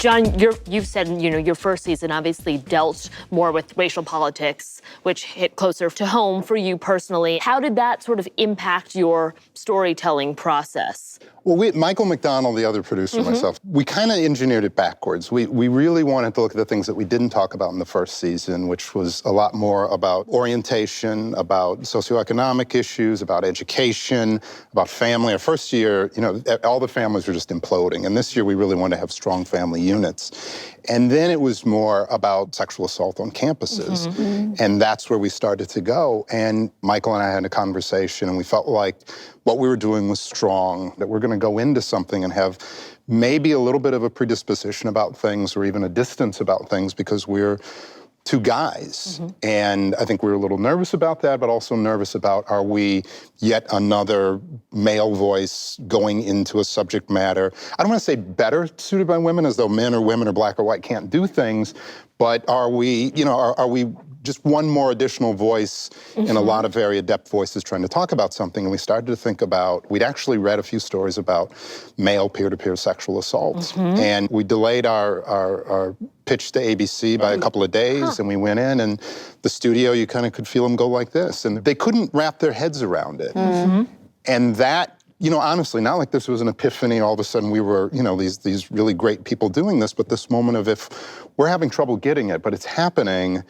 John, you've said, your first season obviously dealt more with racial politics, which hit closer to home for you personally. How did that sort of impact your storytelling process? Well, Michael McDonald, the other producer, and myself, we kind of engineered it backwards. We really wanted to look at the things that we didn't talk about in the first season, which was a lot more about orientation, about socioeconomic issues, about education, about family. Our first year, all the families were just imploding. And this year, we really wanted to have strong family units. And then it was more about sexual assault on campuses. And that's where we started to go. And Michael and I had a conversation, and we felt like what we were doing was strong, that we're going to go into something and have maybe a little bit of a predisposition about things or even a distance about things because we're two guys. And I think we were a little nervous about that, but also nervous about, are we yet another male voice going into a subject matter? I don't want to say better suited by women, as though men or women or black or white can't do things, but are we, are we just one more additional voice in a lot of very adept voices trying to talk about something? And we started to think about, we'd actually read a few stories about male peer-to-peer sexual assault. And we delayed our pitch to ABC by a couple of days, and we went in, and the studio, you kind of could feel them go like this. And they couldn't wrap their heads around it. And that, honestly, not like this was an epiphany, all of a sudden we were, these really great people doing this, but this moment of, if we're having trouble getting it, but it's happening,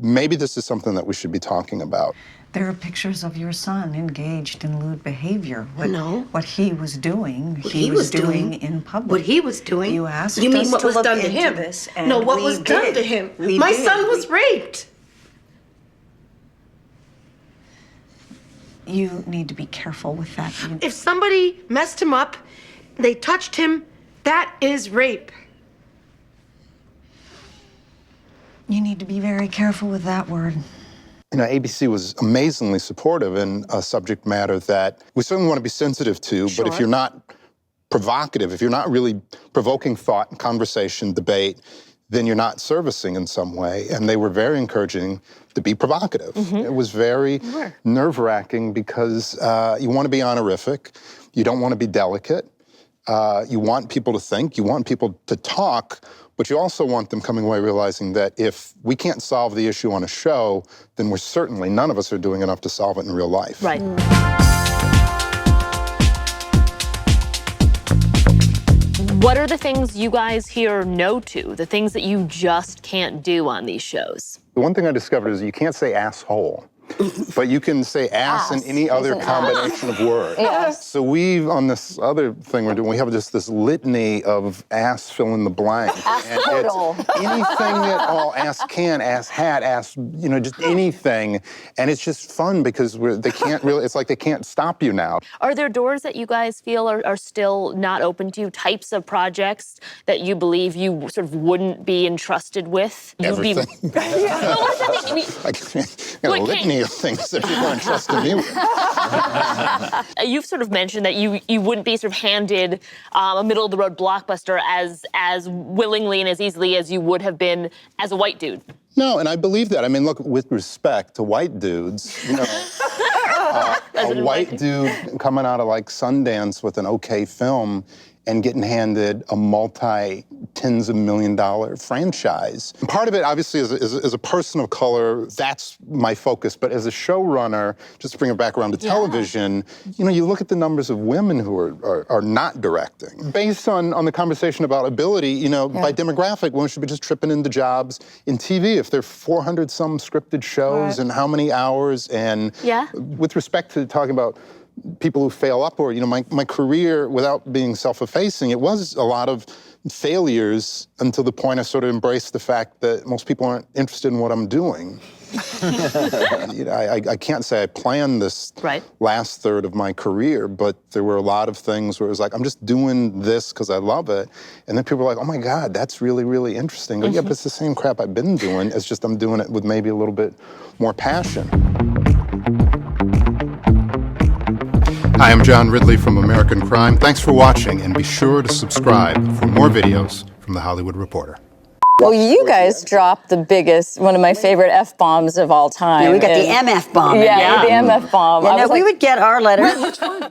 maybe this is something that we should be talking about. There are pictures of your son engaged in lewd behavior. What he was doing, he was doing in public. What he was doing? You asked You mean us what to was look done to into him? this, No, and what we was done did. to him? We My did. son was raped. You need to be careful with that. If somebody messed him up, they touched him, that is rape. You need to be very careful with that word. ABC was amazingly supportive in a subject matter that we certainly want to be sensitive to, but if you're not provocative, if you're not really provoking thought, conversation, debate, then you're not servicing in some way. And they were very encouraging to be provocative. It was very nerve-wracking because you want to be honorific, you don't want to be delicate, you want people to think, you want people to talk, but you also want them coming away realizing that if we can't solve the issue on a show, then we're certainly, none of us are doing enough to solve it in real life. Right. What are the things you guys hear no to? The things that you just can't do on these shows? The one thing I discovered is you can't say asshole. But you can say ass in any other combination of words. So on this other thing we're doing, we have just this litany of ass fill in the blank. And it's anything at all, ass can, ass hat, ass, just anything. And it's just fun because they can't really, it's like they can't stop you now. Are there doors that you guys feel are still not open to you, types of projects that you believe you sort of wouldn't be entrusted with? Everything. I got a litany of things that people are entrusting me with. You've sort of mentioned that you wouldn't be sort of handed a middle-of-the-road blockbuster as willingly and as easily as you would have been as a white dude. No, and I believe that. I mean, look, with respect to white dudes, a white dude coming out of like Sundance with an okay film and getting handed a multi-tens of million-dollar franchise. And part of it, obviously, as a person of color, that's my focus. But as a showrunner, just to bring it back around to television, you look at the numbers of women who are not directing. Based on the conversation about ability, by demographic, women should be just tripping into jobs in TV. If there are 400-some scripted shows and how many hours, and with respect to talking about people who fail upward, my career, without being self-effacing, it was a lot of failures until the point I sort of embraced the fact that most people aren't interested in what I'm doing. I can't say I planned this last third of my career, but there were a lot of things where it was like, I'm just doing this because I love it. And then people were like, oh my God, that's really, really interesting. Yeah, but it's the same crap I've been doing. It's just I'm doing it with maybe a little bit more passion. Hi, I'm John Ridley from American Crime. Thanks for watching, and be sure to subscribe for more videos from The Hollywood Reporter. Well, you guys dropped the biggest, one of my favorite F-bombs of all time. Yeah, we got the MF bomb. Yeah, the MF bomb. Yeah, no, we would get our letter. Which one?